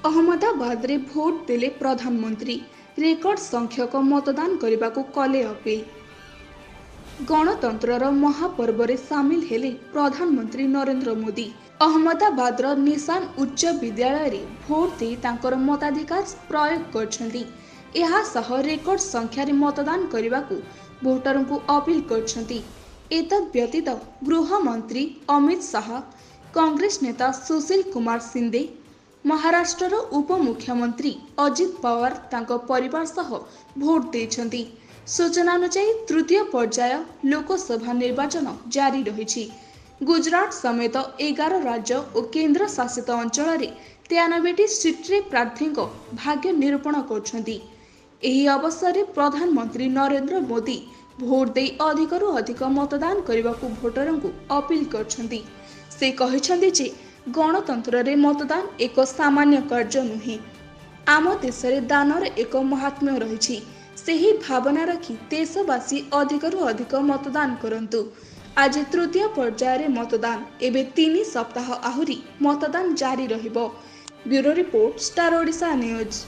अहमदाबाद रे भोट देले प्रधानमंत्री रेकर्ड संख्यक मतदान करने को कले अपील। गणतंत्रर महापर्व सामिल हेले प्रधानमंत्री नरेंद्र मोदी। अहमदाबाद निशान उच्च विद्यालय रे भोट दे तांकर मताधिकार प्रयोग करछंती। एहा सह रेकर्ड संख्यार मतदान करने को भोटर को अपील करछंती। एतद व्यतीत गृह मंत्री अमित शाह, कांग्रेस नेता सुशील कुमार शिंदे, महाराष्ट्र उपमुख्यमंत्री अजित पवार तांको परिवार सह भोट देछंती। सूचना अनुसार तृतीय पर्याय लोकसभा निर्वाचन जारी रही। गुजरात समेत 11 राज्य और केन्द्र शासित अंचल 93टी सीट्रे प्रार्थी भाग्य निरूपण करछंती। एही अवसर में प्रधानमंत्री नरेंद्र मोदी भोट दे अधिकरू अधिक मतदान करने को भोटर को अपील करछंती। से कहिछंती जे गणतंत्र रे मतदान एक सामान्य कार्य नुहे। आम देश रे दानर एक महात्म्य रही। सेही भावना रखी देशवासी अधिकरू अधिक मतदान करंतु। आज तृतीय पर्याय मतदान एवं 3 सप्ताह आहुरी मतदान जारी रहिबो। Bureau report, star Odisha news.